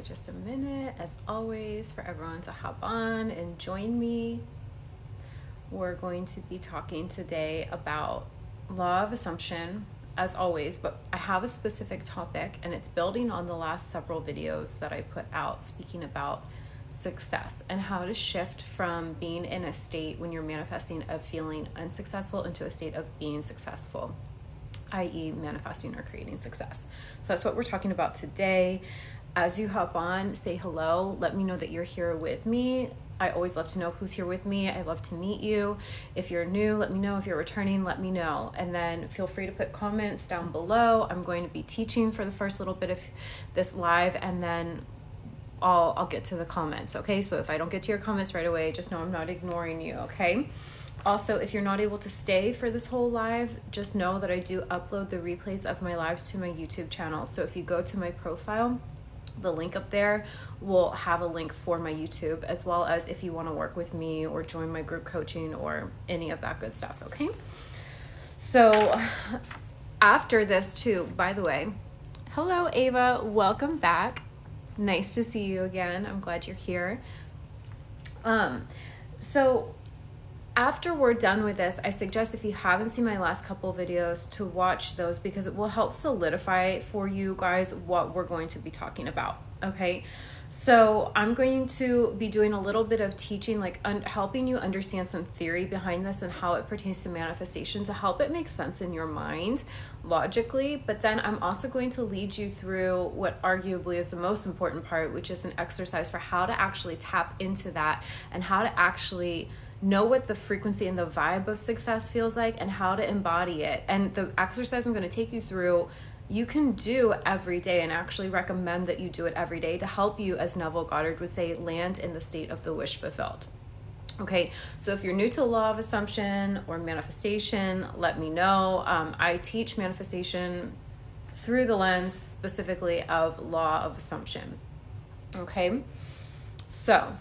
just a minute, as always, for everyone to hop on and join me. We're going to be talking today about law of assumption, as always, but I have a specific topic, and it's building on the last several videos that I put out speaking about success and how to shift from being in a state when you're manifesting of feeling unsuccessful into a state of being successful, i.e. manifesting or creating success. So that's what we're talking about today. As you hop on, say hello. Let me know that you're here with me. I always love to know who's here with me. I love to meet you. If you're new, let me know. If you're returning, let me know. And then feel free to put comments down below. I'm going to be teaching for the first little bit of this live, and then I'll get to the comments, okay? So if I don't get to your comments right away, just know I'm not ignoring you, okay? Also, if you're not able to stay for this whole live, just know that I do upload the replays of my lives to my YouTube channel. So if you go to my profile, the link up there will have a link for my YouTube, as well as if you want to work with me or join my group coaching or any of that good stuff, okay? So after this too, by the way, hello Ava, welcome back. Nice to see you again. I'm glad you're here. So after we're done with this, I suggest if you haven't seen my last couple of videos to watch those, because it will help solidify for you guys what we're going to be talking about, okay? So I'm going to be doing a little bit of teaching, like helping you understand some theory behind this and how it pertains to manifestation to help it make sense in your mind logically. But then I'm also going to lead you through what arguably is the most important part, which is an exercise for how to actually tap into that and how to actually know what the frequency and the vibe of success feels like and how to embody it. And the exercise I'm going to take you through, you can do every day, and actually recommend that you do it every day to help you, as Neville Goddard would say, land in the state of the wish fulfilled. Okay, so if you're new to the law of assumption or manifestation, let me know. I teach manifestation through the lens specifically of law of assumption. Okay, so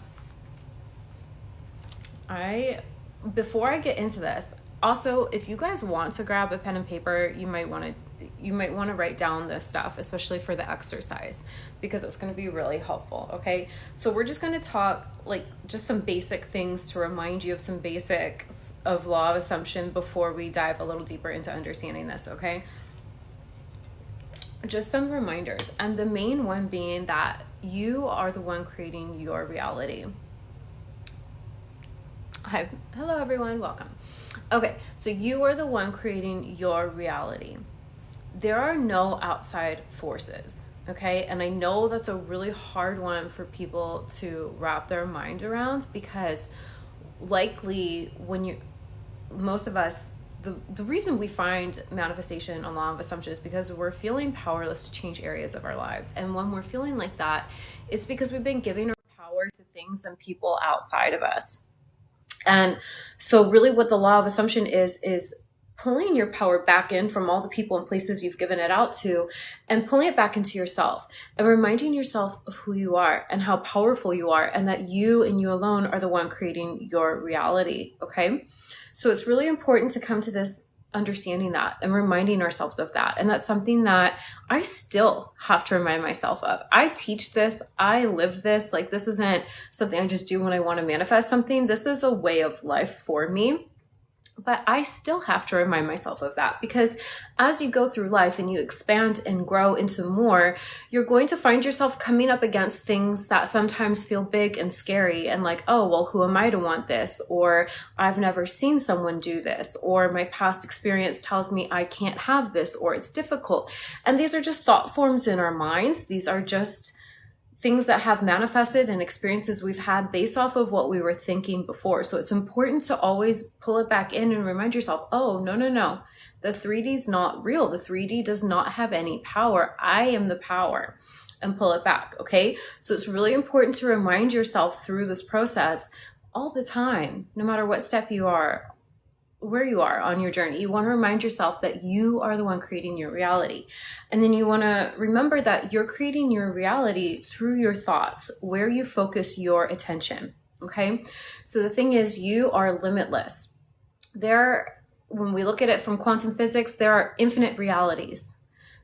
before I get into this, also, if you guys want to grab a pen and paper, you might want to write down this stuff, especially for the exercise, because it's going to be really helpful. Okay, so we're just going to talk like just some basic things to remind you of some basics of law of assumption before we dive a little deeper into understanding this. Okay, just some reminders, and the main one being that you are the one creating your reality. Hi, hello everyone, welcome. Okay, so you are the one creating your reality. There are no outside forces, okay? And I know that's a really hard one for people to wrap their mind around, because likely most of us, the reason we find manifestation on law of assumption is because we're feeling powerless to change areas of our lives. And when we're feeling like that, it's because we've been giving our power to things and people outside of us. And so really what the law of assumption is pulling your power back in from all the people and places you've given it out to, and pulling it back into yourself and reminding yourself of who you are and how powerful you are, and that you and you alone are the one creating your reality. Okay. So it's really important to come to this understanding that and reminding ourselves of that. And that's something that I still have to remind myself of. I teach this, I live this. Like, this isn't something I just do when I want to manifest something. This is a way of life for me. But I still have to remind myself of that, because as you go through life and you expand and grow into more, you're going to find yourself coming up against things that sometimes feel big and scary, and like, oh, well, who am I to want this? Or I've never seen someone do this, or my past experience tells me I can't have this, or it's difficult. And these are just thought forms in our minds. These are just things that have manifested and experiences we've had based off of what we were thinking before. So it's important to always pull it back in and remind yourself, oh, no. The 3D is not real. The 3D does not have any power. I am the power, and pull it back. Okay. So it's really important to remind yourself through this process all the time, no matter what step you are, where you are on your journey. You want to remind yourself that you are the one creating your reality. And then you want to remember that you're creating your reality through your thoughts, where you focus your attention. Okay. So the thing is, you are limitless. When we look at it from quantum physics, there are infinite realities.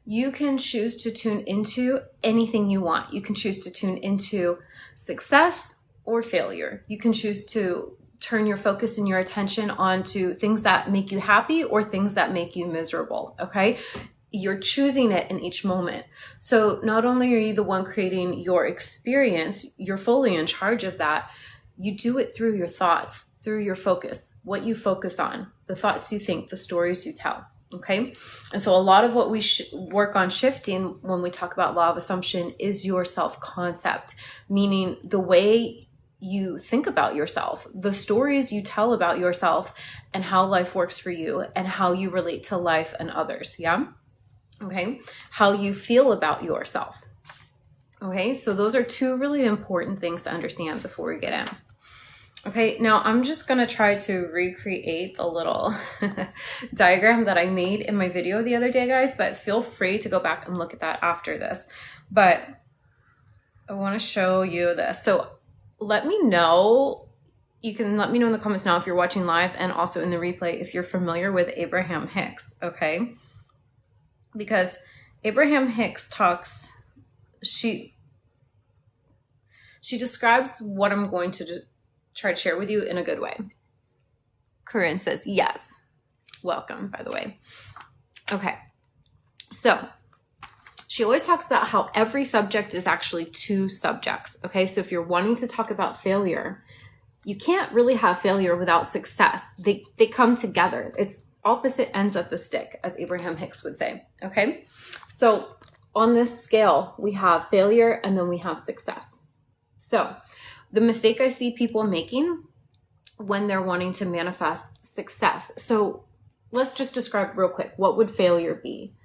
You can choose to tune into anything you want. You can choose to tune into success or failure. You can choose to turn your focus and your attention onto things that make you happy or things that make you miserable, okay? You're choosing it in each moment. So not only are you the one creating your experience, you're fully in charge of that. You do it through your thoughts, through your focus, what you focus on, the thoughts you think, the stories you tell, okay? And so a lot of what we work on shifting when we talk about law of assumption is your self-concept, meaning the way you think about yourself, the stories you tell about yourself and how life works for you and how you relate to life and others. Yeah. Okay. How you feel about yourself. Okay. So those are two really important things to understand before we get in. Okay. Now I'm just going to try to recreate a little diagram that I made in my video the other day, guys, but feel free to go back and look at that after this. But I want to show you this. So let me know, you can let me know in the comments now if you're watching live and also in the replay if you're familiar with Abraham Hicks, okay? Because Abraham Hicks talks, she describes what I'm going to try to share with you in a good way. Corinne says, yes. Welcome, by the way. Okay, so she always talks about how every subject is actually two subjects, okay? So if you're wanting to talk about failure, you can't really have failure without success. They come together. It's opposite ends of the stick, as Abraham Hicks would say, okay? So on this scale, we have failure and then we have success. So the mistake I see people making when they're wanting to manifest success. So let's just describe real quick, what would failure be?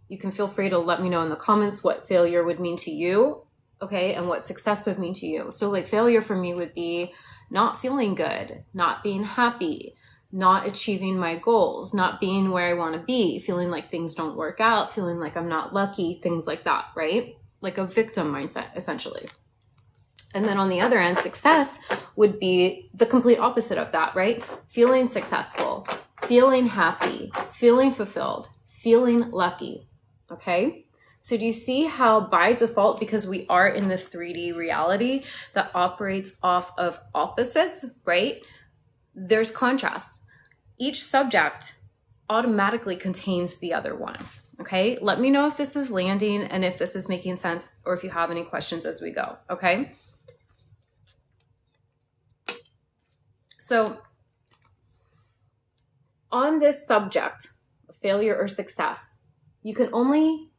You can feel free to let me know in the comments what failure would mean to you, okay, and what success would mean to you. So like failure for me would be not feeling good, not being happy, not achieving my goals, not being where I want to be, feeling like things don't work out, feeling like I'm not lucky, things like that, right? Like a victim mindset, essentially. And then on the other end, success would be the complete opposite of that, right? Feeling successful, feeling happy, feeling fulfilled, feeling lucky. Okay, so do you see how by default, because we are in this 3D reality that operates off of opposites, right? There's contrast. Each subject automatically contains the other one. Okay, let me know if this is landing and if this is making sense or if you have any questions as we go. Okay, so on this subject, failure or success, you can only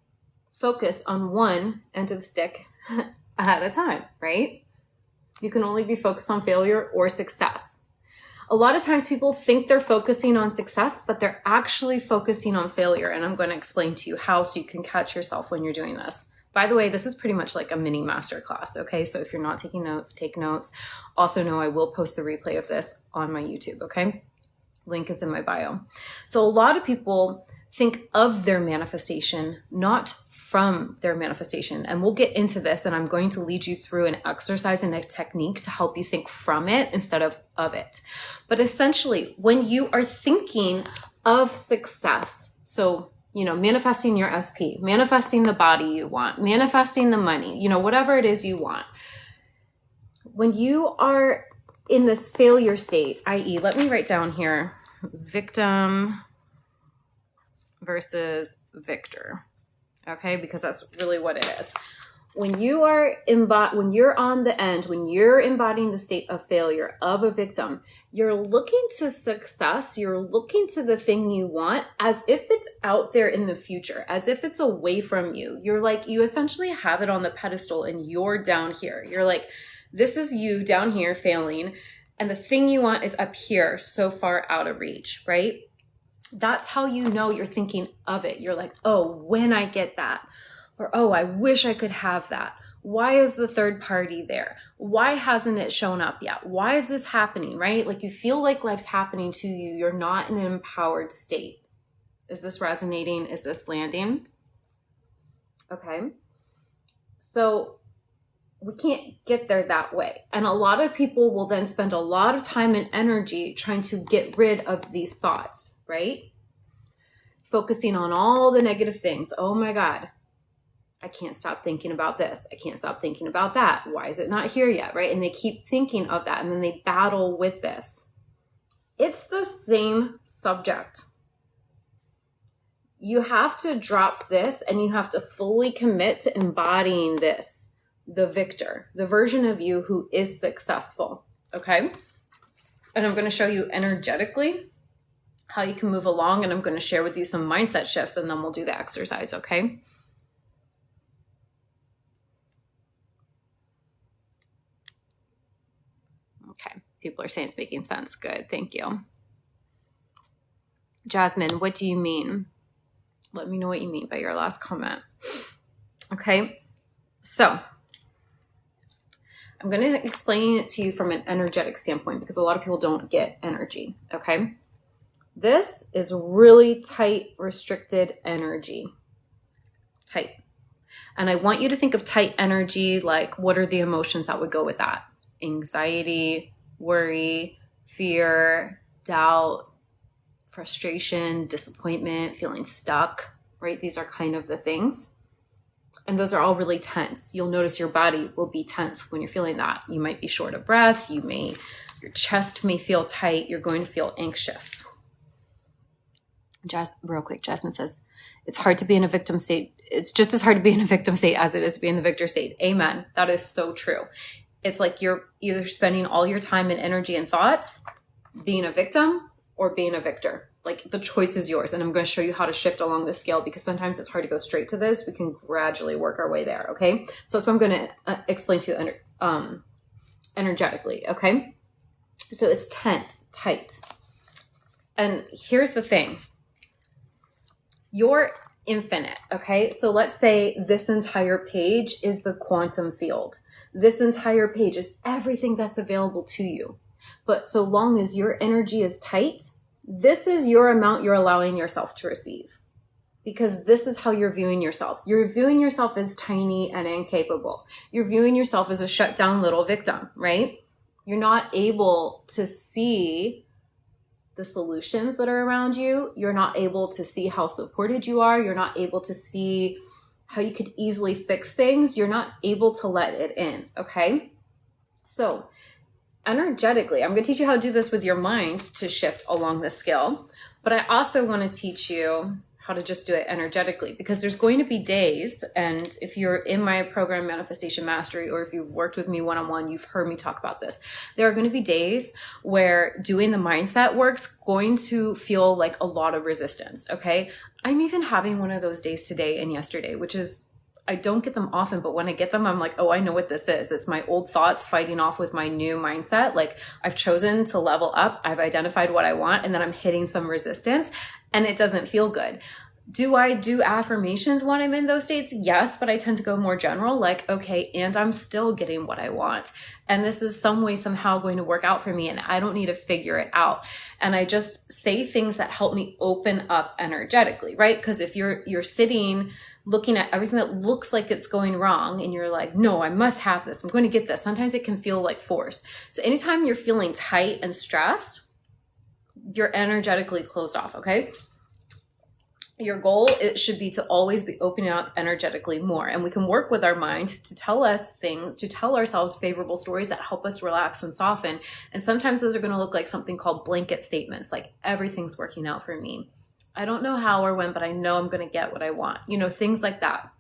focus on one end of the stick at a time, right? You can only be focused on failure or success. A lot of times people think they're focusing on success, but they're actually focusing on failure. And I'm going to explain to you how so you can catch yourself when you're doing this. By the way, this is pretty much like a mini masterclass, okay? So if you're not taking notes, take notes. Also know I will post the replay of this on my YouTube, okay? Link is in my bio. So a lot of people think of their manifestation, not from their manifestation. And we'll get into this, and I'm going to lead you through an exercise and a technique to help you think from it instead of it. But essentially, when you are thinking of success, so, you know, manifesting your SP, manifesting the body you want, manifesting the money, you know, whatever it is you want. When you are in this failure state, i.e., let me write down here, victim versus victor, okay? Because that's really what it is. When you are when you're on the end, when you're embodying the state of failure of a victim, you're looking to success, you're looking to the thing you want as if it's out there in the future, as if it's away from you. You're like, you essentially have it on the pedestal and you're down here. You're like, this is you down here failing, and the thing you want is up here, so far out of reach, right? That's how you know you're thinking of it. You're like, oh, when I get that, or oh, I wish I could have that. Why is the third party there? Why hasn't it shown up yet? Why is this happening, right? Like you feel like life's happening to you. You're not in an empowered state. Is this resonating? Is this landing? Okay. So we can't get there that way. And a lot of people will then spend a lot of time and energy trying to get rid of these thoughts, right? focusing on all the negative things. Oh my God, I can't stop thinking about this. I can't stop thinking about that. Why is it not here yet, right? And they keep thinking of that, and then they battle with this. It's the same subject. You have to drop this, and you have to fully commit to embodying this, the victor, the version of you who is successful, okay? And I'm going to show you energetically how you can move along, and I'm going to share with you some mindset shifts, and then we'll do the exercise, okay? Okay, people are saying it's making sense. Good, thank you. Jasmine, what do you mean? Let me know what you mean by your last comment. Okay, so I'm going to explain it to you from an energetic standpoint because a lot of people don't get energy, okay? This is really tight, restricted energy. Tight. And I want you to think of tight energy like, what are the emotions that would go with that? Anxiety, worry, fear, doubt, frustration, disappointment, feeling stuck, right? These are kind of the things. And those are all really tense. You'll notice your body will be tense when you're feeling that. You might be short of breath. Your chest may feel tight. You're going to feel anxious. Real quick, Jasmine says, it's hard to be in a victim state. It's just as hard to be in a victim state as it is to be in the victor state. Amen. That is so true. It's like you're either spending all your time and energy and thoughts being a victim or being a victor. Like the choice is yours. And I'm going to show you how to shift along the scale because sometimes it's hard to go straight to this. We can gradually work our way there. Okay. So that's what I'm going to explain to you energetically. Okay. So it's tense, tight. And here's the thing. You're infinite, okay? So let's say this entire page is the quantum field. This entire page is everything that's available to you. But so long as your energy is tight, this is your amount you're allowing yourself to receive. Because this is how you're viewing yourself. You're viewing yourself as tiny and incapable. You're viewing yourself as a shut down little victim, right? You're not able to see the solutions that are around you. You're not able to see how supported you are. You're not able to see how you could easily fix things. You're not able to let it in, okay? So energetically, I'm going to teach you how to do this with your mind to shift along the scale, but I also want to teach you how to just do it energetically because there's going to be days, and if you're in my program Manifestation Mastery or if you've worked with me one-on-one, you've heard me talk about this. There are going to be days where doing the mindset work's going to feel like a lot of resistance, okay? I'm even having one of those days today and yesterday, which is, I don't get them often, but when I get them, I'm like, oh, I know what this is. It's my old thoughts fighting off with my new mindset. Like I've chosen to level up. I've identified what I want, and then I'm hitting some resistance and it doesn't feel good. Do I do affirmations when I'm in those states? Yes, but I tend to go more general, like, okay, and I'm still getting what I want. And this is some way, somehow going to work out for me, and I don't need to figure it out. And I just say things that help me open up energetically, right? Because if you're sitting looking at everything that looks like it's going wrong and you're like, no, I must have this. I'm going to get this. Sometimes it can feel like force. So anytime you're feeling tight and stressed, you're energetically closed off, okay? Your goal, it should be to always be opening up energetically more. And we can work with our mind to tell us things, to tell ourselves favorable stories that help us relax and soften. And sometimes those are going to look like something called blanket statements, like everything's working out for me. I don't know how or when, but I know I'm going to get what I want. You know, things like that.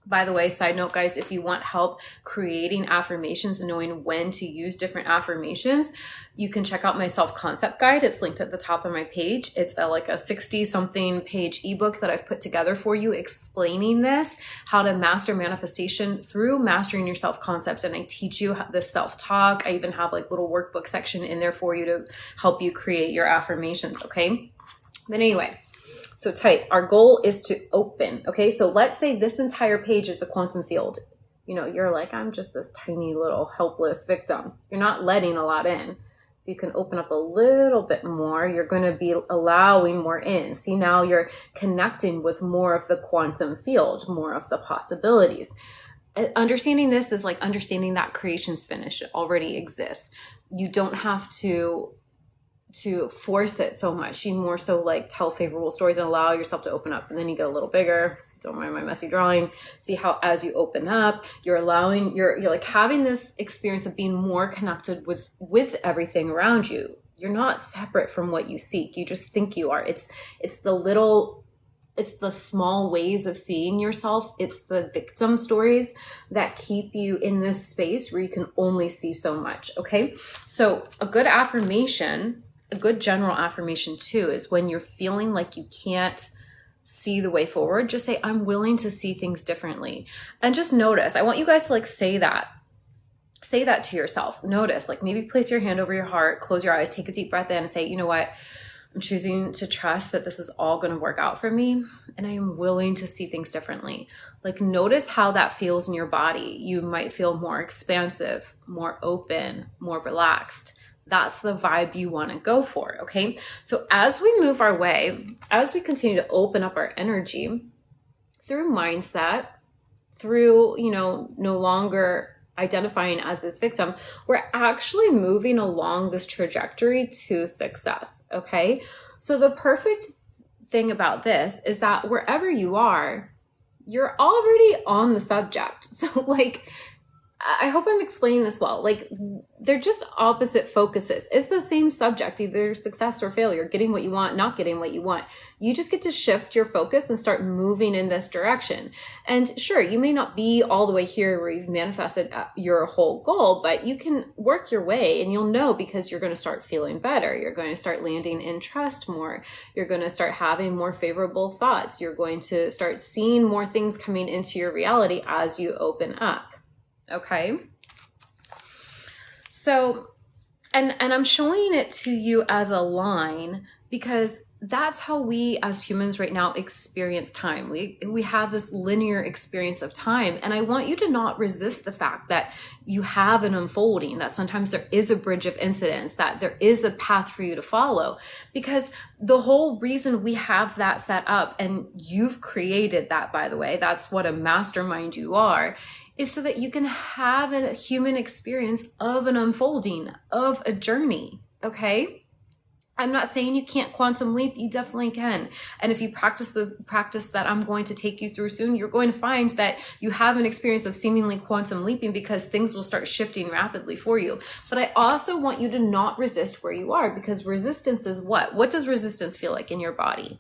By the way, side note, guys, if you want help creating affirmations and knowing when to use different affirmations, you can check out my self-concept guide. It's linked at the top of my page. It's like a 60-something page ebook that I've put together for you explaining this, how to master manifestation through mastering your self-concept. And I teach you the self-talk. I even have like little workbook section in there for you to help you create your affirmations, okay? But anyway, so tight. Our goal is to open. Okay. So let's say this entire page is the quantum field. You know, you're like, I'm just this tiny little helpless victim. You're not letting a lot in. If you can open up a little bit more, you're going to be allowing more in. See, now you're connecting with more of the quantum field, more of the possibilities. Understanding this is like understanding that creation's finished. It already exists. You don't have to to force it so much. You more so like tell favorable stories and allow yourself to open up, and then you get a little bigger. Don't mind my messy drawing. See how as you open up, you're allowing, you're like having this experience of being more connected with everything around you. You're not separate from what you seek. You just think you are. It's the small ways of seeing yourself. It's the victim stories that keep you in this space where you can only see so much. Okay. So a good affirmation, a good general affirmation too, is when you're feeling like you can't see the way forward, just say, I'm willing to see things differently. And just notice, I want you guys to like say that to yourself. Notice, like maybe place your hand over your heart, close your eyes, take a deep breath in and say, you know what? I'm choosing to trust that this is all going to work out for me, and I am willing to see things differently. Like notice how that feels in your body. You might feel more expansive, more open, more relaxed. That's the vibe you want to go for, okay? So as we move our way, as we continue to open up our energy through mindset, through, no longer identifying as this victim, we're actually moving along this trajectory to success, okay? So the perfect thing about this is that wherever you are, you're already on the subject. So like, I hope I'm explaining this well. Like they're just opposite focuses. It's the same subject, either success or failure, getting what you want, not getting what you want. You just get to shift your focus and start moving in this direction. And sure, you may not be all the way here where you've manifested your whole goal, but you can work your way, and you'll know because you're going to start feeling better. You're going to start landing in trust more. You're going to start having more favorable thoughts. You're going to start seeing more things coming into your reality as you open up. Okay. So, and I'm showing it to you as a line because that's how we as humans right now experience time. We have this linear experience of time. And I want you to not resist the fact that you have an unfolding, that sometimes there is a bridge of incidents, that there is a path for you to follow, because the whole reason we have that set up, and you've created that, by the way, that's what a mastermind you are, is so that you can have a human experience of an unfolding, of a journey, okay? I'm not saying you can't quantum leap, you definitely can. And if you practice the practice that I'm going to take you through soon, you're going to find that you have an experience of seemingly quantum leaping because things will start shifting rapidly for you. But I also want you to not resist where you are, because resistance is what? What does resistance feel like in your body?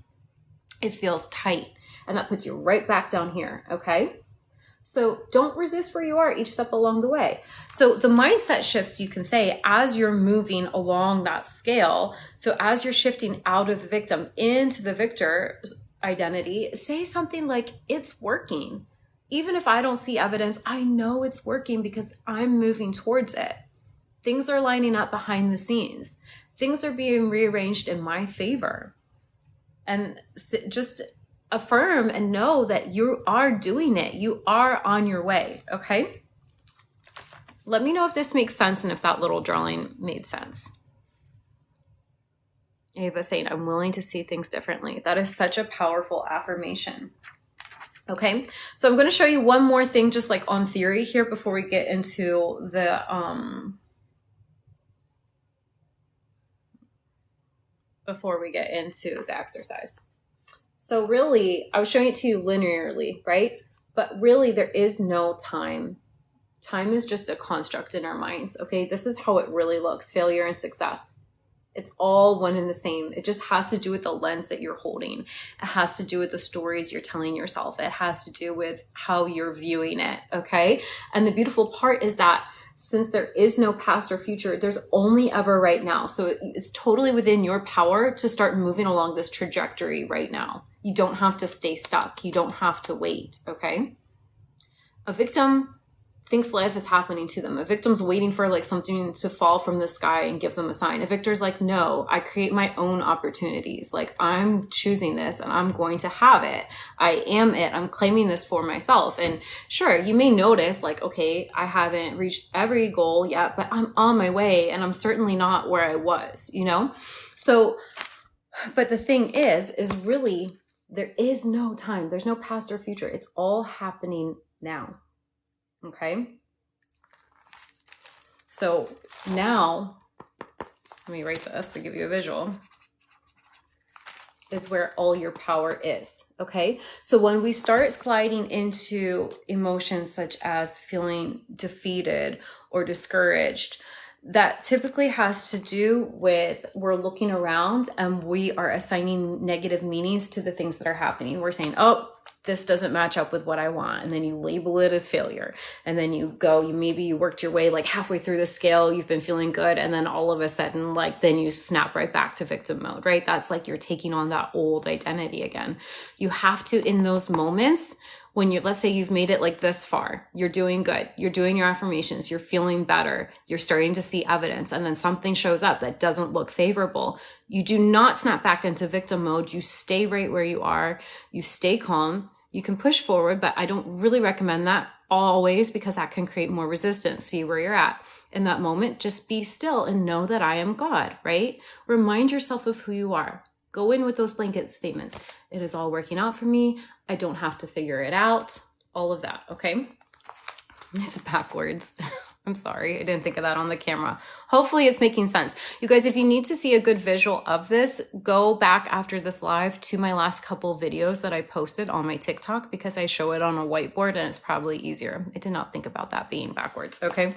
It feels tight, and that puts you right back down here, okay? So don't resist where you are each step along the way. So the mindset shifts, you can say, as you're moving along that scale. So as you're shifting out of the victim into the victor identity, say something like, it's working. Even if I don't see evidence, I know it's working because I'm moving towards it. Things are lining up behind the scenes. Things are being rearranged in my favor. And just affirm and know that you are doing it. You are on your way, okay? Let me know if this makes sense and if that little drawing made sense. Ava saying, I'm willing to see things differently. That is such a powerful affirmation. Okay, so I'm going to show you one more thing just like on theory here before we get into the exercise. So really, I was showing it to you linearly, right? But really there is no time. Time is just a construct in our minds, okay? This is how it really looks, failure and success. It's all one and the same. It just has to do with the lens that you're holding. It has to do with the stories you're telling yourself. It has to do with how you're viewing it, okay? And the beautiful part is that since there is no past or future, there's only ever right now. So it's totally within your power to start moving along this trajectory right now. You don't have to stay stuck. You don't have to wait, okay? A victim thinks life is happening to them. A victim's waiting for like something to fall from the sky and give them a sign. A victor's like, no, I create my own opportunities. Like I'm choosing this and I'm going to have it. I am it. I'm claiming this for myself. And sure, you may notice like, okay, I haven't reached every goal yet, but I'm on my way and I'm certainly not where I was, you know? So, but the thing is really there is no time. There's no past or future. It's all happening now. Okay. So now let me write this to give you a visual, is where all your power is. Okay. So when we start sliding into emotions such as feeling defeated or discouraged, that typically has to do with we're looking around and we are assigning negative meanings to the things that are happening. We're saying, oh, this doesn't match up with what I want. And then you label it as failure. And then you maybe you worked your way like halfway through the scale, you've been feeling good. And then all of a sudden, like, then you snap right back to victim mode, right? That's like you're taking on that old identity again. You have to, in those moments, when let's say you've made it like this far, you're doing good, you're doing your affirmations, you're feeling better, you're starting to see evidence, and then something shows up that doesn't look favorable. You do not snap back into victim mode. You stay right where you are. You stay calm. You can push forward, but I don't really recommend that always because that can create more resistance. See where you're at. In that moment, just be still and know that I am God, right? Remind yourself of who you are. Go in with those blanket statements. It is all working out for me. I don't have to figure it out. All of that, okay? It's backwards. I'm sorry, I didn't think of that on the camera. Hopefully it's making sense. You guys, if you need to see a good visual of this, go back after this live to my last couple videos that I posted on my TikTok because I show it on a whiteboard and it's probably easier. I did not think about that being backwards, okay?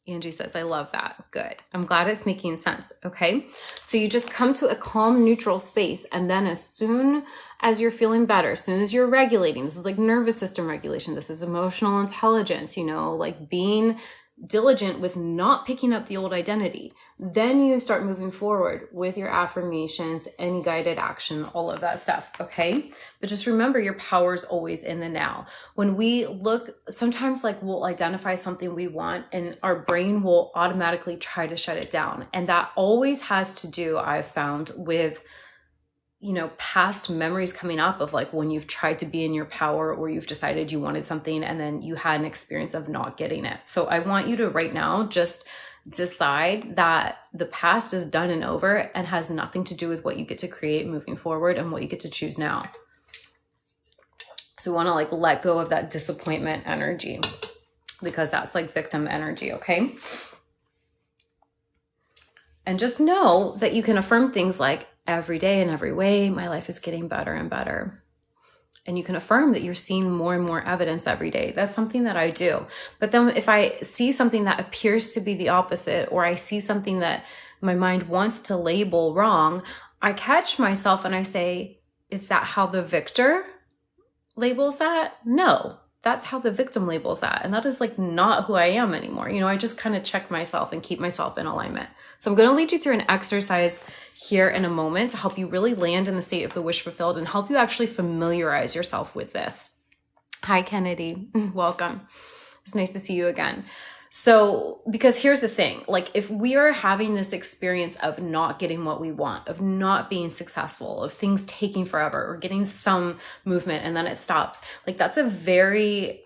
Angie says, I love that. Good. I'm glad it's making sense. Okay. So you just come to a calm, neutral space. And then as soon as you're feeling better, as soon as you're regulating, this is like nervous system regulation. This is emotional intelligence, like being diligent with not picking up the old identity. Then you start moving forward with your affirmations, any guided action, all of that stuff. Okay. But just remember your power is always in the now. When we look, sometimes like we'll identify something we want and our brain will automatically try to shut it down. And that always has to do, I've found, with past memories coming up of like when you've tried to be in your power or you've decided you wanted something and then you had an experience of not getting it. So I want you to right now just decide that the past is done and over and has nothing to do with what you get to create moving forward and what you get to choose now. So we want to like let go of that disappointment energy because that's like victim energy, okay? And just know that you can affirm things like, every day in every way, my life is getting better and better. And you can affirm that you're seeing more and more evidence every day. That's something that I do. But then if I see something that appears to be the opposite, or I see something that my mind wants to label wrong, I catch myself and I say, is that how the victor labels that? No, that's how the victim labels that. And that is like not who I am anymore. I just kind of check myself and keep myself in alignment. So I'm going to lead you through an exercise here in a moment to help you really land in the state of the wish fulfilled and help you actually familiarize yourself with this. Hi, Kennedy. Welcome. It's nice to see you again. So, because here's the thing, like if we are having this experience of not getting what we want, of not being successful, of things taking forever or getting some movement and then it stops, like that's a very,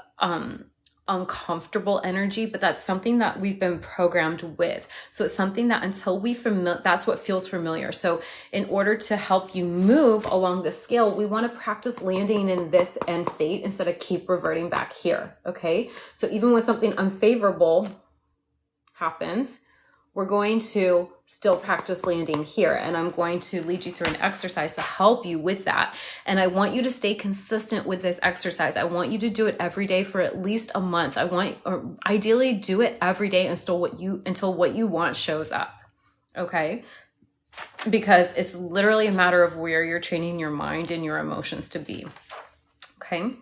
uncomfortable energy, but that's something that we've been programmed with. So it's something that until that's what feels familiar. So in order to help you move along the scale, we want to practice landing in this end state instead of keep reverting back here. Okay. So even when something unfavorable happens, we're going to still practice landing here. And I'm going to lead you through an exercise to help you with that. And I want you to stay consistent with this exercise. I want you to do it every day for at least a month. Or ideally do it every day until what you want shows up. Okay. Because it's literally a matter of where you're training your mind and your emotions to be. Okay.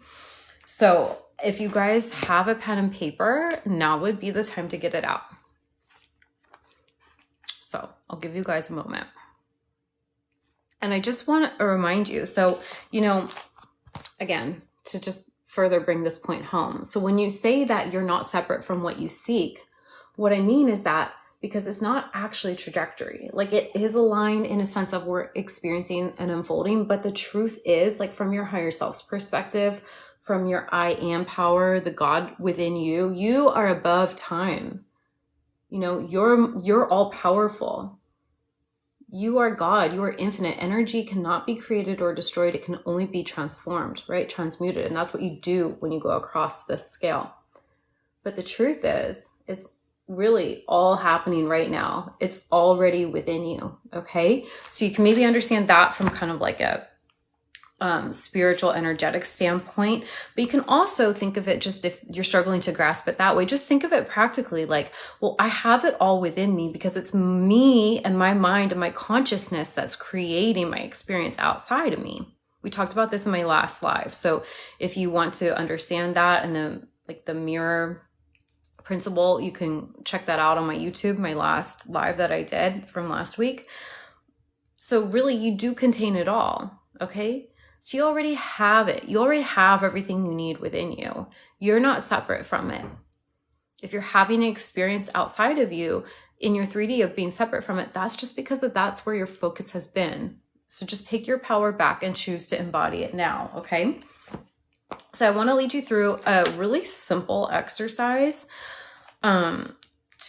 So if you guys have a pen and paper, now would be the time to get it out. So I'll give you guys a moment. And I just want to remind you, so, again, to just further bring this point home. So when you say that you're not separate from what you seek, what I mean is that because it's not actually trajectory, like it is a line in a sense of we're experiencing an unfolding, but the truth is like from your higher self's perspective, from your I am power, the God within you, you are above time. You're all powerful. You are God. You are infinite. Energy cannot be created or destroyed. It can only be transformed, right? Transmuted. And that's what you do when you go across this scale. But the truth is really all happening right now. It's already within you. Okay. So you can maybe understand that from kind of like a spiritual, energetic standpoint, but you can also think of it, just if you're struggling to grasp it that way, just think of it practically like, well, I have it all within me because it's me and my mind and my consciousness that's creating my experience outside of me. We talked about this in my last live. So if you want to understand that and the mirror principle, you can check that out on my YouTube, my last live that I did from last week. So really, you do contain it all. Okay. So you already have it. You already have everything you need within you. You're not separate from it. If you're having an experience outside of you in your 3D of being separate from it, that's just because that's where your focus has been. So just take your power back and choose to embody it now, okay? So I want to lead you through a really simple exercise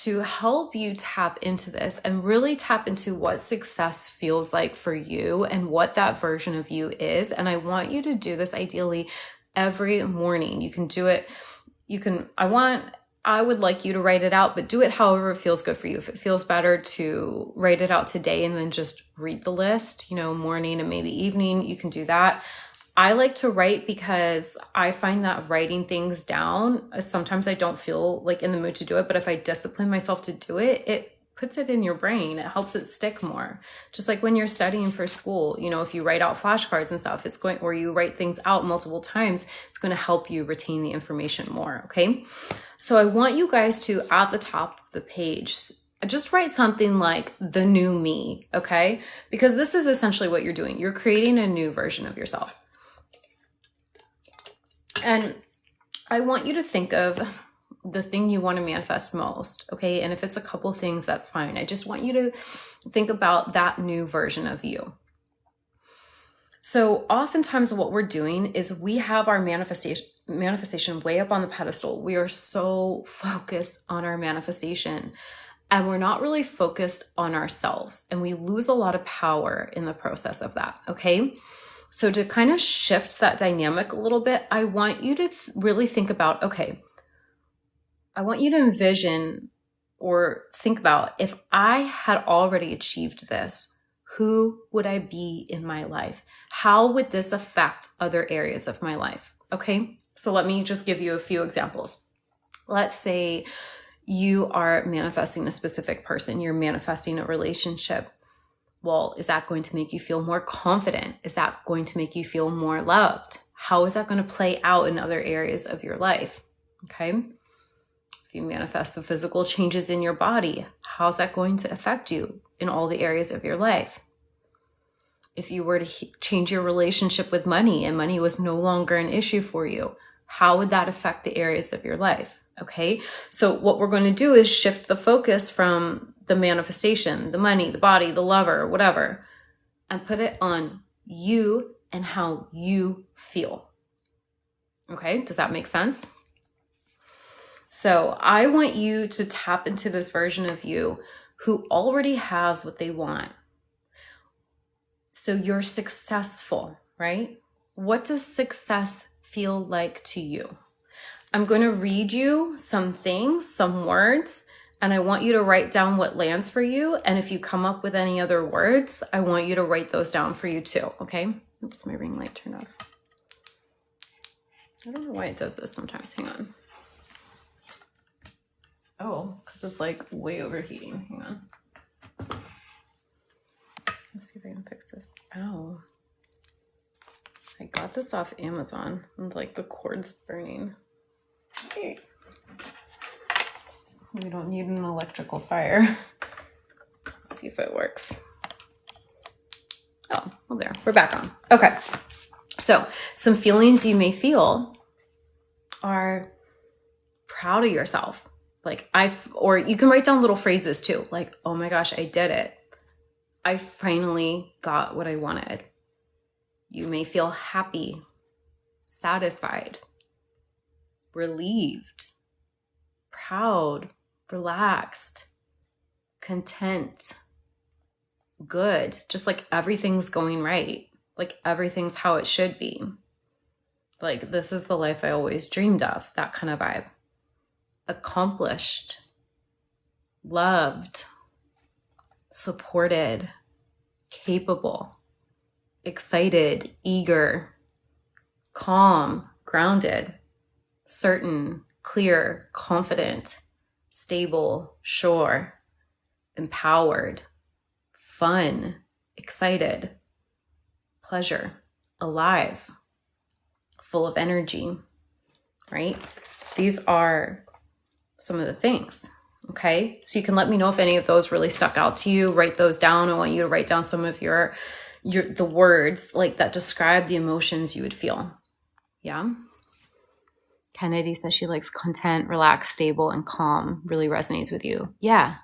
to help you tap into this and really tap into what success feels like for you and what that version of you is. And I want you to do this ideally every morning. You can do it. I would like you to write it out, but do it however it feels good for you. If it feels better to write it out today and then just read the list, morning and maybe evening, you can do that. I like to write because I find that writing things down, sometimes I don't feel like in the mood to do it, but if I discipline myself to do it, it puts it in your brain. It helps it stick more. Just like when you're studying for school, if you write out flashcards and stuff, or you write things out multiple times, it's going to help you retain the information more. Okay. So I want you guys to, at the top of the page, just write something like the new me. Okay. Because this is essentially what you're doing. You're creating a new version of yourself. And I want you to think of the thing you want to manifest most, okay? And if it's a couple things, that's fine. I just want you to think about that new version of you. So oftentimes what we're doing is we have our manifestation way up on the pedestal. We are so focused on our manifestation and we're not really focused on ourselves. And we lose a lot of power in the process of that, okay? So to kind of shift that dynamic a little bit, I want you to really think about, okay, I want you to envision or think about, if I had already achieved this, who would I be in my life? How would this affect other areas of my life? Okay, so let me just give you a few examples. Let's say you are manifesting a specific person, you're manifesting a relationship. Well, is that going to make you feel more confident? Is that going to make you feel more loved? How is that going to play out in other areas of your life? Okay. If you manifest the physical changes in your body, how's that going to affect you in all the areas of your life? If you were to change your relationship with money and money was no longer an issue for you, how would that affect the areas of your life? Okay. So what we're going to do is shift the focus from the manifestation, the money, the body, the lover, whatever, and put it on you and how you feel. Okay. Does that make sense? So I want you to tap into this version of you who already has what they want. So you're successful, right? What does success feel like to you? I'm going to read you some things, some words, and I want you to write down what lands for you. And if you come up with any other words, I want you to write those down for you too, okay? Oops, my ring light turned off. I don't know why it does this sometimes. Hang on. Oh, because it's like way overheating. Hang on. Let's see if I can fix this. Oh. I got this off Amazon and like the cord's burning. Okay. We don't need an electrical fire. Let's see if it works. Oh, well there, we're back on. Okay. So some feelings you may feel are proud of yourself. Or you can write down little phrases too. Like, oh my gosh, I did it. I finally got what I wanted. You may feel happy, satisfied, relieved, proud, relaxed, content, good. Just like everything's going right. Like everything's how it should be. Like this is the life I always dreamed of, that kind of vibe. Accomplished, loved, supported, capable, excited, eager, calm, grounded, certain, clear, confident, stable, sure, empowered, fun, excited, pleasure, alive, full of energy, right? These are some of the things, okay? So you can let me know if any of those really stuck out to you. Write those down. I want you to write down some of the words like that describe the emotions you would feel. Yeah. Kennedy says she likes content, relaxed, stable, and calm. Really resonates with you. Yeah,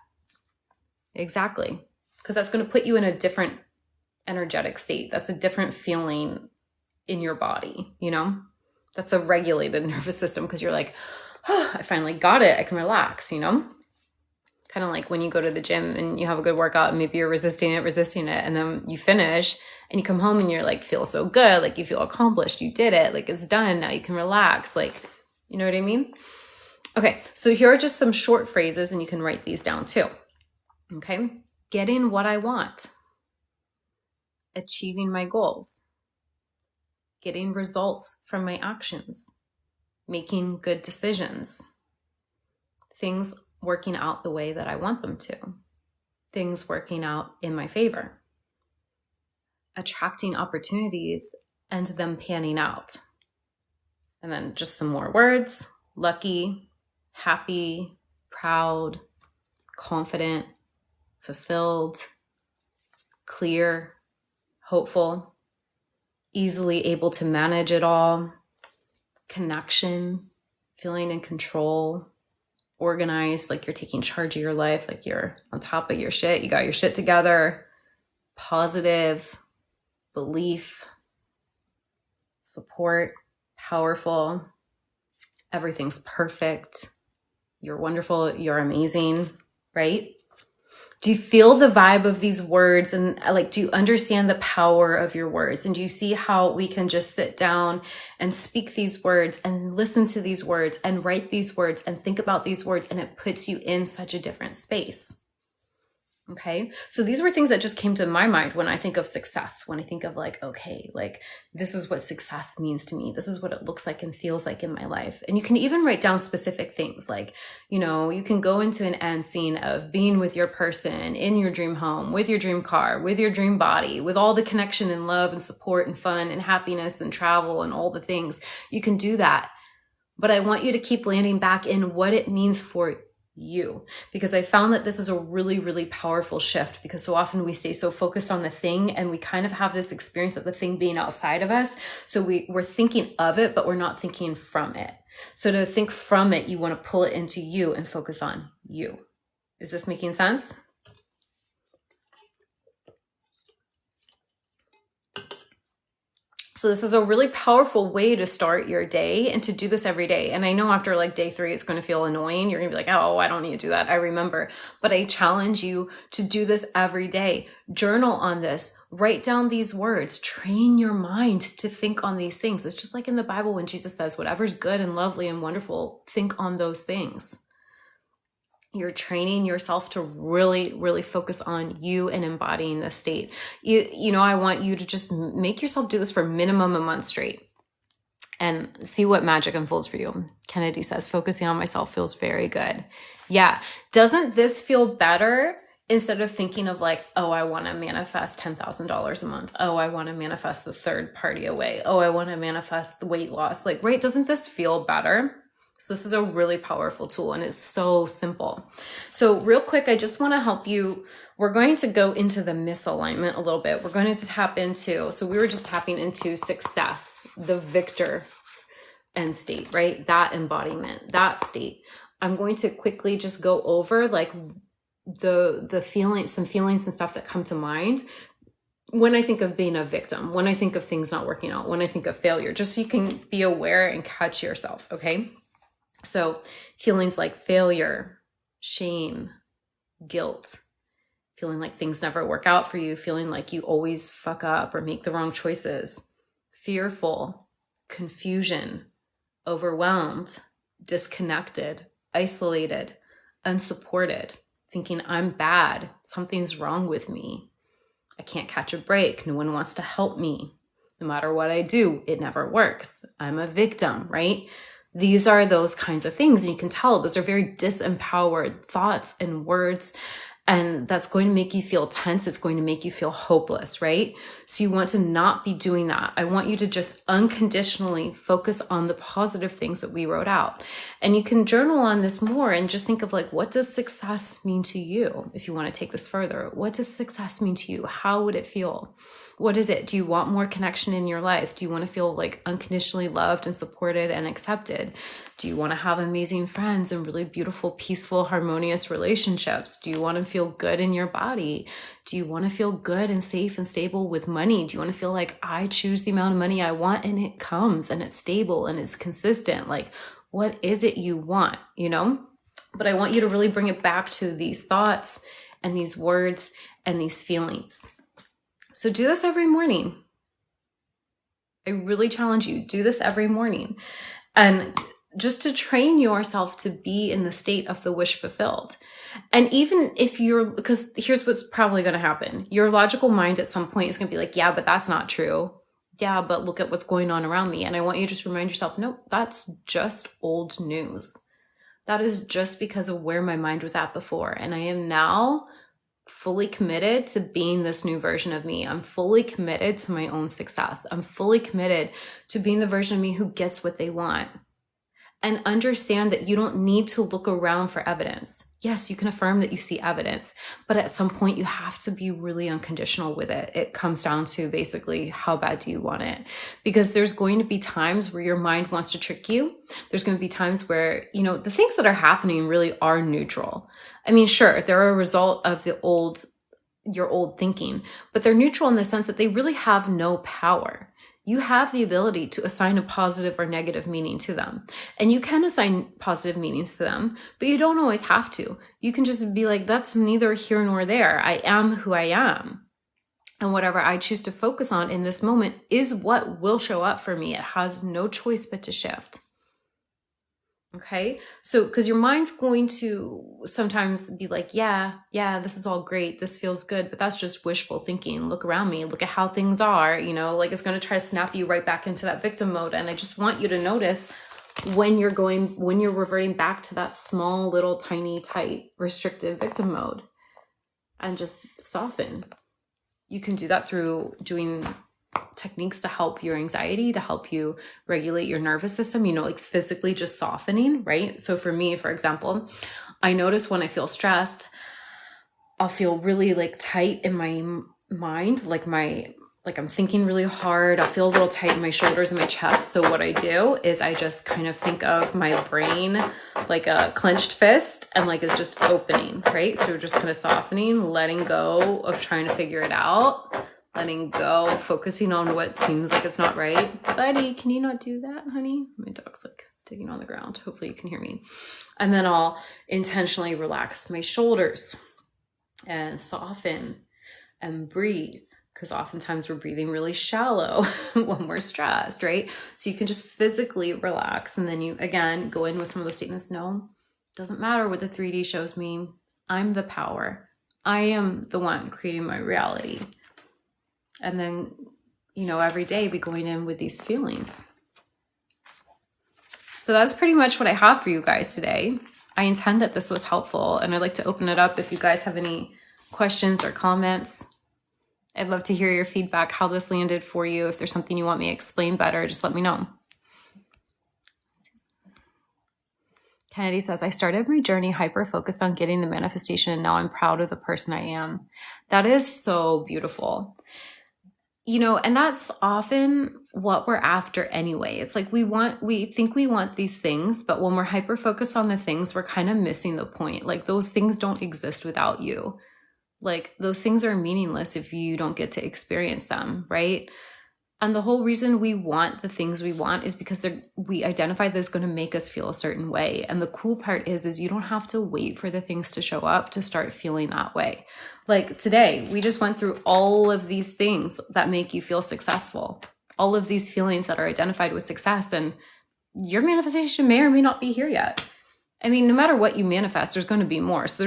exactly. Because that's going to put you in a different energetic state. That's a different feeling in your body, you know? That's a regulated nervous system because you're like, oh, I finally got it. I can relax, you know? Kind of like when you go to the gym and you have a good workout and maybe you're resisting it, and then you finish and you come home and you're like, feel so good. Like you feel accomplished. You did it. Like it's done. Now you can relax. Like, you know what I mean? Okay. So here are just some short phrases and you can write these down too. Okay. Getting what I want. Achieving my goals. Getting results from my actions. Making good decisions. Things working out the way that I want them to. Things working out in my favor. Attracting opportunities and them panning out. And then just some more words. Lucky, happy, proud, confident, fulfilled, clear, hopeful, easily able to manage it all, connection, feeling in control, organized, like you're taking charge of your life, like you're on top of your shit, you got your shit together, positive, belief, support, powerful, everything's perfect, you're wonderful, you're amazing, right? Do you feel the vibe of these words? And like, do you understand the power of your words? And do you see how we can just sit down and speak these words and listen to these words and write these words and think about these words, and it puts you in such a different space? Okay. So these were things that just came to my mind when I think of success, when I think of like, okay, like this is what success means to me. This is what it looks like and feels like in my life. And you can even write down specific things like, you know, you can go into an end scene of being with your person in your dream home, with your dream car, with your dream body, with all the connection and love and support and fun and happiness and travel and all the things. You can do that. But I want you to keep landing back in what it means for you, because I found that this is a really, really powerful shift, because so often we stay so focused on the thing and we kind of have this experience of the thing being outside of us. So we're thinking of it, but we're not thinking from it. So to think from it, you want to pull it into you and focus on you. Is this making sense? So this is a really powerful way to start your day, and to do this every day. And I know after like day 3, it's going to feel annoying. You're going to be like, oh, I don't need to do that. I remember. But I challenge you to do this every day. Journal on this. Write down these words. Train your mind to think on these things. It's just like in the Bible when Jesus says, whatever's good and lovely and wonderful, think on those things. You're training yourself to really, really focus on you and embodying the state. You know, I want you to just make yourself do this for minimum a month straight and see what magic unfolds for you. Kennedy says, focusing on myself feels very good. Yeah. Doesn't this feel better? Instead of thinking of like, oh, I want to manifest $10,000 a month. Oh, I want to manifest the third party away. Oh, I want to manifest the weight loss. Like, right? Doesn't this feel better? So this is a really powerful tool, and it's so simple. So real quick, I just want to help you. We're going to go into the misalignment a little bit. We're going to tap into, so we were just tapping into success, the victor end state, right? That embodiment, that state. I'm going to quickly just go over like the feelings, some feelings and stuff that come to mind when I think of being a victim, when I think of things not working out, when I think of failure, just so you can be aware and catch yourself, okay? So feelings like failure, shame, guilt, feeling like things never work out for you, feeling like you always fuck up or make the wrong choices, fearful, confusion, overwhelmed, disconnected, isolated, unsupported, thinking I'm bad, something's wrong with me, I can't catch a break, no one wants to help me, no matter what I do, it never works, I'm a victim, right? These are those kinds of things. You can tell those are very disempowered thoughts and words. And that's going to make you feel tense. It's going to make you feel hopeless, right? So you want to not be doing that. I want you to just unconditionally focus on the positive things that we wrote out. And you can journal on this more and just think of like, what does success mean to you? If you want to take this further, what does success mean to you? How would it feel? What is it? Do you want more connection in your life? Do you want to feel like unconditionally loved and supported and accepted? Do you want to have amazing friends and really beautiful, peaceful, harmonious relationships? Do you want to feel good in your body? Do you want to feel good and safe and stable with money? Do you want to feel like I choose the amount of money I want and it comes and it's stable and it's consistent? Like, what is it you want, you know? But I want you to really bring it back to these thoughts and these words and these feelings. So do this every morning. I really challenge you, do this every morning. And just to train yourself to be in the state of the wish fulfilled. And even if because here's what's probably going to happen. Your logical mind at some point is going to be like, yeah, but that's not true. Yeah, but look at what's going on around me. And I want you to just remind yourself, nope, that's just old news. That is just because of where my mind was at before. And I am now fully committed to being this new version of me. I'm fully committed to my own success. I'm fully committed to being the version of me who gets what they want. And understand that you don't need to look around for evidence. Yes, you can affirm that you see evidence, but at some point you have to be really unconditional with it. It comes down to basically, how bad do you want it? Because there's going to be times where your mind wants to trick you. There's going to be times where, you know, the things that are happening really are neutral. I mean, sure, they're a result of your old thinking, but they're neutral in the sense that they really have no power. You have the ability to assign a positive or negative meaning to them. And you can assign positive meanings to them, but you don't always have to. You can just be like, that's neither here nor there. I am who I am. And whatever I choose to focus on in this moment is what will show up for me. It has no choice but to shift. Okay. So, because your mind's going to sometimes be like, yeah, this is all great. This feels good, but that's just wishful thinking. Look around me. Look at how things are, you know, like it's going to try to snap you right back into that victim mode. And I just want you to notice when you're reverting back to that small, little, tiny, tight, restrictive victim mode, and just soften. You can do that through doing techniques to help your anxiety, to help you regulate your nervous system, you know, like physically just softening, right? So for me, for example, I notice when I feel stressed, I'll feel really like tight in my mind, like I'm thinking really hard. I'll feel a little tight in my shoulders and my chest. So what I do is I just kind of think of my brain like a clenched fist and like it's just opening, right? So just kind of softening, letting go of trying to figure it out, letting go, focusing on what seems like it's not right. Buddy, can you not do that, honey? My dog's like digging on the ground. Hopefully you can hear me. And then I'll intentionally relax my shoulders and soften and breathe. Because oftentimes we're breathing really shallow when we're stressed, right? So you can just physically relax. And then you, again, go in with some of those statements. No, doesn't matter what the 3D shows me. I'm the power. I am the one creating my reality. And then, you know, every day be going in with these feelings. So that's pretty much what I have for you guys today. I intend that this was helpful, and I'd like to open it up if you guys have any questions or comments. I'd love to hear your feedback, how this landed for you. If there's something you want me to explain better, just let me know. Kennedy says, I started my journey hyper-focused on getting the manifestation, and now I'm proud of the person I am. That is so beautiful. You know, and that's often what we're after anyway. It's like we think we want these things, but when we're hyper-focused on the things, we're kind of missing the point. Like those things don't exist without you. Like those things are meaningless if you don't get to experience them, right? And the whole reason we want the things we want is because we identify that's going to make us feel a certain way. And the cool part is you don't have to wait for the things to show up to start feeling that way. Like today, we just went through all of these things that make you feel successful, all of these feelings that are identified with success, and your manifestation may or may not be here yet. I mean, no matter what you manifest, there's going to be more. So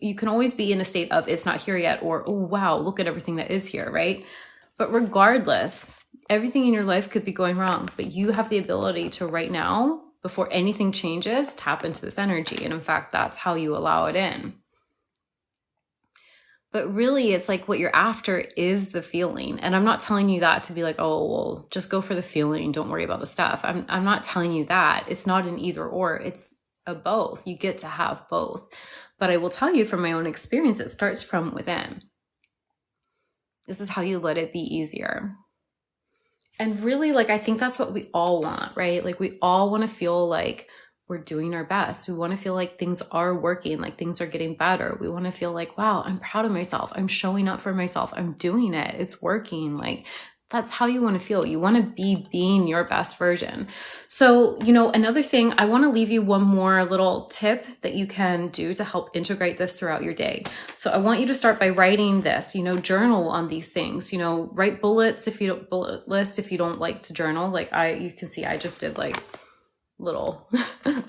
you can always be in a state of it's not here yet, or, oh, wow, look at everything that is here, right? But regardless, everything in your life could be going wrong, but you have the ability to right now, before anything changes, tap into this energy. And in fact, that's how you allow it in. But really, it's like what you're after is the feeling. And I'm not telling you that to be like, oh, well, just go for the feeling. Don't worry about the stuff. I'm not telling you that. It's not an either or. It's a both. You get to have both. But I will tell you from my own experience, it starts from within. This is how you let it be easier. And really, like, I think that's what we all want, right? Like, we all want to feel like we're doing our best. We want to feel like things are working, like things are getting better. We want to feel like, wow, I'm proud of myself. I'm showing up for myself. I'm doing it. It's working. Like, that's how you want to feel. You want to be being your best version. So, another thing, I want to leave you one more little tip that you can do to help integrate this throughout your day. So I want you to start by writing this, journal on these things, write bullet list if you don't like to journal. Like you can see, I just did like little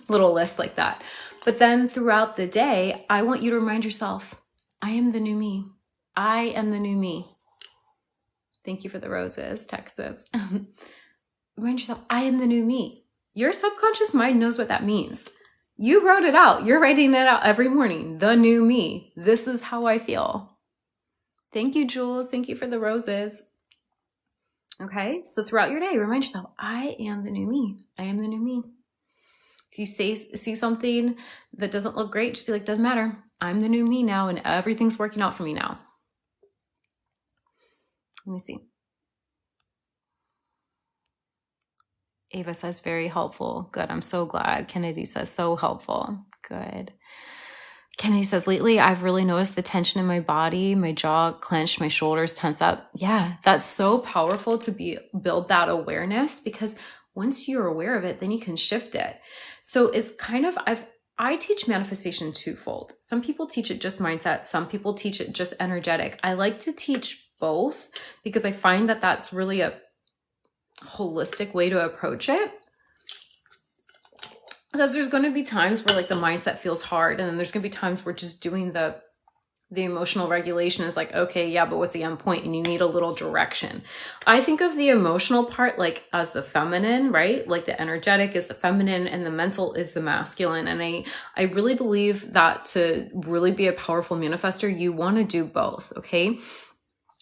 list like that. But then throughout the day, I want you to remind yourself, I am the new me. I am the new me. Thank you for the roses, Texas. Remind yourself, I am the new me. Your subconscious mind knows what that means. You wrote it out. You're writing it out every morning. The new me. This is how I feel. Thank you, Jules. Thank you for the roses. Okay, so throughout your day, remind yourself, I am the new me. I am the new me. If you see something that doesn't look great, just be like, doesn't matter. I'm the new me now, and everything's working out for me now. Let me see. Ava says, very helpful. Good. I'm so glad. Kennedy says, so helpful. Good. Kennedy says, lately, I've really noticed the tension in my body, my jaw clenched, my shoulders tense up. Yeah, that's so powerful to build that awareness, because once you're aware of it, then you can shift it. So it's kind of, I teach manifestation twofold. Some people teach it just mindset. Some people teach it just energetic. I like to teach both because I find that that's really a holistic way to approach it. Because there's going to be times where like the mindset feels hard, and then there's going to be times where just doing the emotional regulation is like, okay, yeah, but what's the end point? And you need a little direction. I think of the emotional part like as the feminine, right? Like the energetic is the feminine and the mental is the masculine. And I really believe that to really be a powerful manifestor, you want to do both, okay?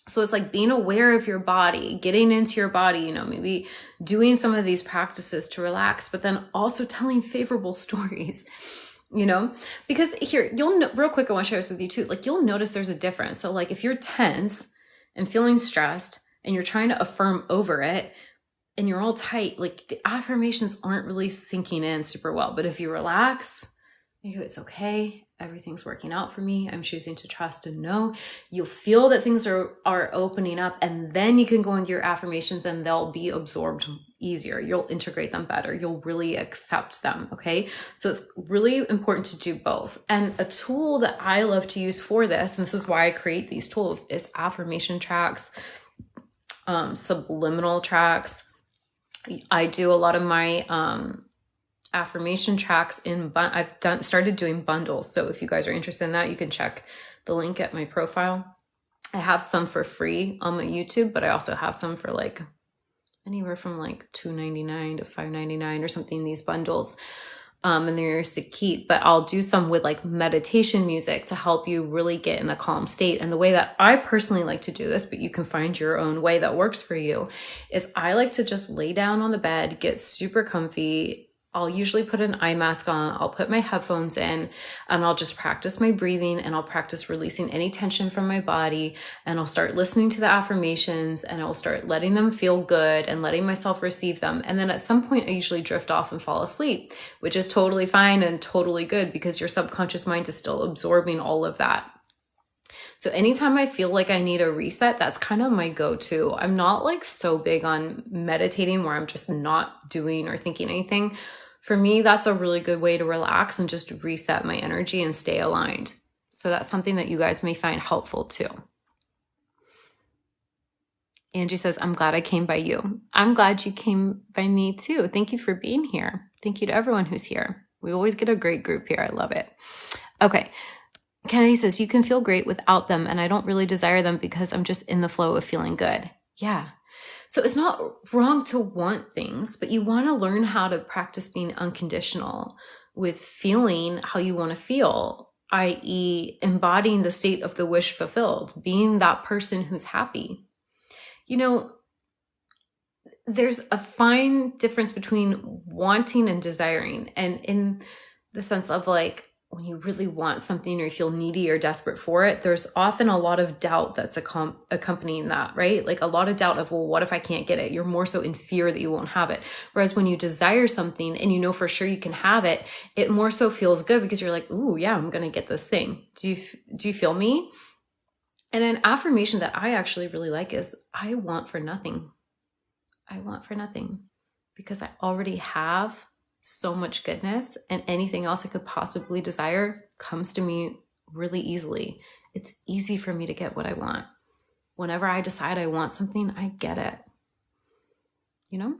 So it's like being aware of your body, getting into your body, maybe doing some of these practices to relax, but then also telling favorable stories, because here, real quick, I want to share this with you too. Like, you'll notice there's a difference. So like if you're tense and feeling stressed and you're trying to affirm over it and you're all tight, like the affirmations aren't really sinking in super well. But if you relax, you go, it's okay. Everything's working out for me. I'm choosing to trust and know. You'll feel that things are opening up, and then you can go into your affirmations and they'll be absorbed easier. You'll integrate them better. You'll really accept them. Okay. So it's really important to do both. And a tool that I love to use for this, and this is why I create these tools, is affirmation tracks, subliminal tracks. I do a lot of my, affirmation tracks I've started doing bundles. So if you guys are interested in that, you can check the link at my profile. I have some for free on my YouTube, but I also have some for like anywhere from like $2.99 to $5.99 or something, these bundles. And they're yours to keep, but I'll do some with like meditation music to help you really get in a calm state. And the way that I personally like to do this, but you can find your own way that works for you, is I like to just lay down on the bed, get super comfy. I'll usually put an eye mask on, I'll put my headphones in, and I'll just practice my breathing, and I'll practice releasing any tension from my body, and I'll start listening to the affirmations, and I'll start letting them feel good and letting myself receive them. And then at some point I usually drift off and fall asleep, which is totally fine and totally good, because your subconscious mind is still absorbing all of that. So anytime I feel like I need a reset, that's kind of my go-to. I'm not like so big on meditating where I'm just not doing or thinking anything. For me, that's a really good way to relax and just reset my energy and stay aligned. So that's something that you guys may find helpful too. Angie says, I'm glad I came by you. I'm glad you came by me too. Thank you for being here. Thank you to everyone who's here. We always get a great group here. I love it. Okay. Kennedy says, you can feel great without them, and I don't really desire them because I'm just in the flow of feeling good. Yeah. So it's not wrong to want things, but you want to learn how to practice being unconditional with feeling how you want to feel, i.e. embodying the state of the wish fulfilled, being that person who's happy. You know, there's a fine difference between wanting and desiring. And in the sense of like, when you really want something or you feel needy or desperate for it, there's often a lot of doubt that's accompanying that, right? Like a lot of doubt of, well, what if I can't get it? You're more so in fear that you won't have it. Whereas when you desire something and you know for sure you can have it, it more so feels good because you're like, ooh, yeah, I'm going to get this thing. Do you feel me? And an affirmation that I actually really like is, I want for nothing. I want for nothing because I already have so much goodness, and anything else I could possibly desire comes to me really easily. It's easy for me to get what I want. Whenever I decide I want something, I get it. You know?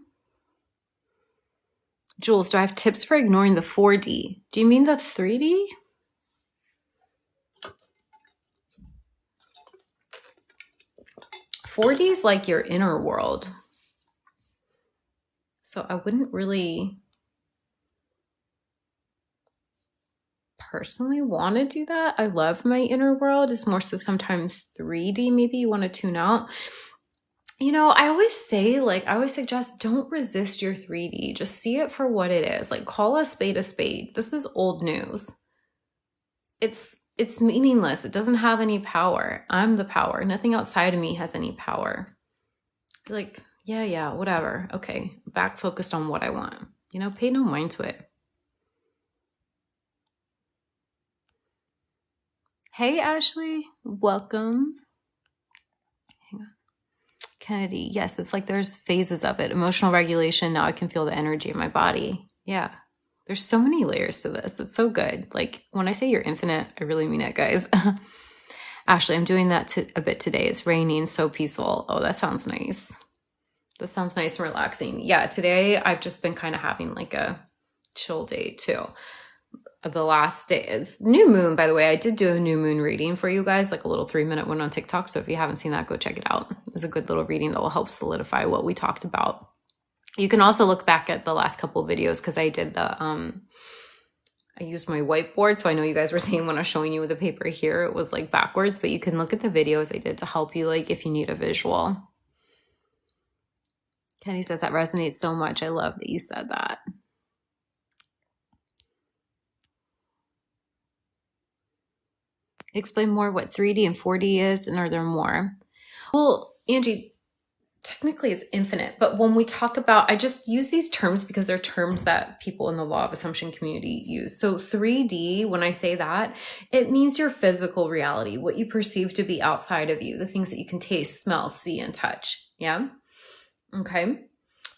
Jules, do I have tips for ignoring the 4D? Do you mean the 3D? $4D is like your inner world. So I wouldn't really personally want to do that. I love my inner world. It's more so sometimes 3D, maybe you want to tune out. You know, I always suggest don't resist your 3D. Just see it for what it is. Like, call a spade a spade. This is old news. It's meaningless. It doesn't have any power. I'm the power. Nothing outside of me has any power. Like, yeah, whatever. Okay, back focused on what I want. You know, pay no mind to it. Hey, Ashley, welcome. Hang on. Kennedy, yes, it's like there's phases of it. Emotional regulation, now I can feel the energy in my body. Yeah, there's so many layers to this. It's so good. Like, when I say you're infinite, I really mean it, guys. Ashley, I'm doing that a bit today. It's raining, so peaceful. Oh, that sounds nice. That sounds nice and relaxing. Yeah, today I've just been kind of having like a chill day too. The last day is new moon, by the way. I did do a new moon reading for you guys, like a little 3-minute one on TikTok. So if you haven't seen that, go check it out. It's a good little reading that will help solidify what we talked about. You can also look back at the last couple of videos because I did I used my whiteboard. So I know you guys were seeing when I was showing you the paper here, it was like backwards, but you can look at the videos I did to help you, like if you need a visual. Kenny says that resonates so much. I love that you said that. Explain more what 3D and 4D is, and are there more? Well, Angie, technically it's infinite, but when we talk about, I just use these terms because they're terms that people in the law of assumption community use. So 3D, when I say that, it means your physical reality, what you perceive to be outside of you, the things that you can taste, smell, see, and touch. Yeah. Okay.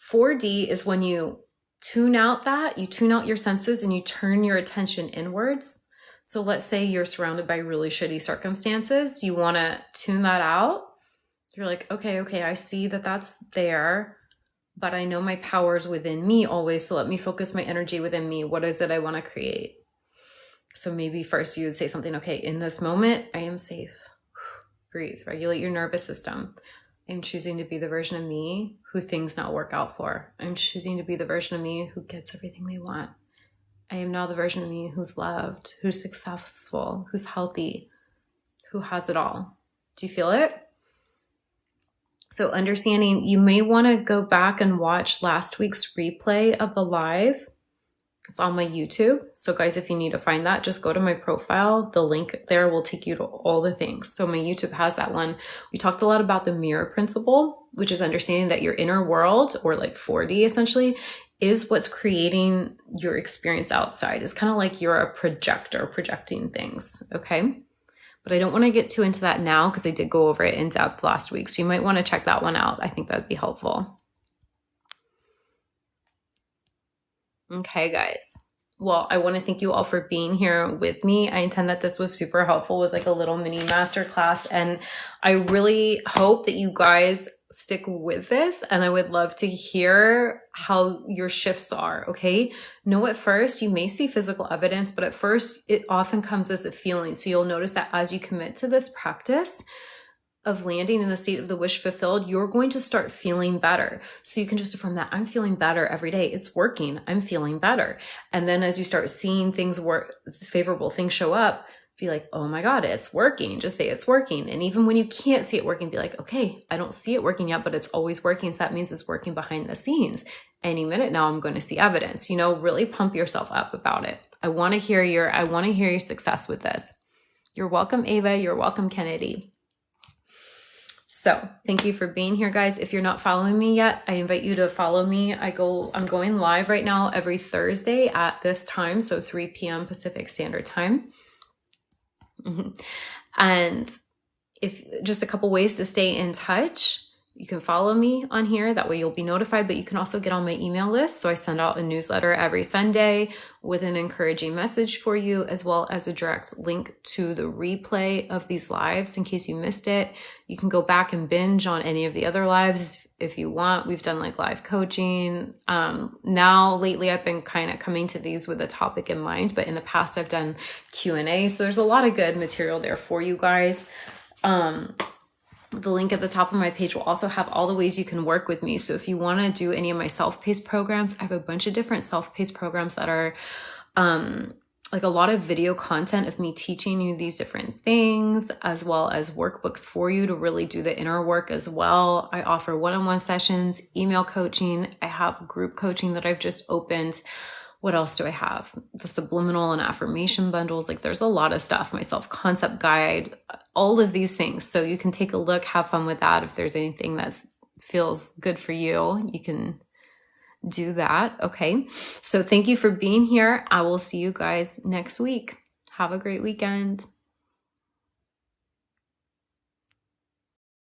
4D is when you tune out your senses and you turn your attention inwards. So let's say you're surrounded by really shitty circumstances. You want to tune that out. You're like, okay, I see that that's there, but I know my power is within me always. So let me focus my energy within me. What is it I want to create? So maybe first you would say something, okay, in this moment, I am safe. Breathe, regulate your nervous system. I'm choosing to be the version of me who things not work out for. I'm choosing to be the version of me who gets everything they want. I am now the version of me who's loved, who's successful, who's healthy, who has it all. Do you feel it? So understanding, you may want to go back and watch last week's replay of the live. It's on my YouTube. So guys, if you need to find that, just go to my profile. The link there will take you to all the things. So my YouTube has that one. We talked a lot about the mirror principle, which is understanding that your inner world, or like 4D essentially, is what's creating your experience outside. It's kind of like you're a projector projecting things, okay? But I don't want to get too into that now because I did go over it in depth last week. So you might want to check that one out. I think that'd be helpful. Okay, guys. Well, I want to thank you all for being here with me. I intend that this was super helpful. It was like a little mini masterclass. And I really hope that you guys stick with this, and I would love to hear how your shifts are, okay? No, at first you may see physical evidence, but at first it often comes as a feeling. So you'll notice that as you commit to this practice of landing in the state of the wish fulfilled, you're going to start feeling better. So you can just affirm that I'm feeling better every day. It's working. I'm feeling better. And then as you start seeing things work, favorable things show up, be like, oh my God, it's working. Just say it's working. And even when you can't see it working, be like, okay, I don't see it working yet, but it's always working. So that means it's working behind the scenes. Any minute now, I'm going to see evidence. Really pump yourself up about it. I want to hear your success with this. You're welcome, Ava. You're welcome, Kennedy. So thank you for being here, guys. If you're not following me yet, I invite you to follow me. I'm going live right now every Thursday at this time. So 3 p.m. Pacific Standard Time. And if just a couple ways to stay in touch, you can follow me on here. That way you'll be notified, but you can also get on my email list. So I send out a newsletter every Sunday with an encouraging message for you, as well as a direct link to the replay of these lives in case you missed it. You can go back and binge on any of the other lives if you want. We've done like live coaching. Now lately I've been kind of coming to these with a topic in mind, but in the past I've done Q&A. So there's a lot of good material there for you guys. The link at the top of my page will also have all the ways you can work with me. So if you want to do any of my self-paced programs, I have a bunch of different self-paced programs that are like a lot of video content of me teaching you these different things, as well as workbooks for you to really do the inner work as well. I offer one-on-one sessions, email coaching. I have group coaching that I've just opened. What else do I have? The subliminal and affirmation bundles. Like there's a lot of stuff, my self-concept guide, all of these things. So you can take a look, have fun with that. If there's anything that feels good for you, you can do that. Okay. So thank you for being here. I will see you guys next week. Have a great weekend.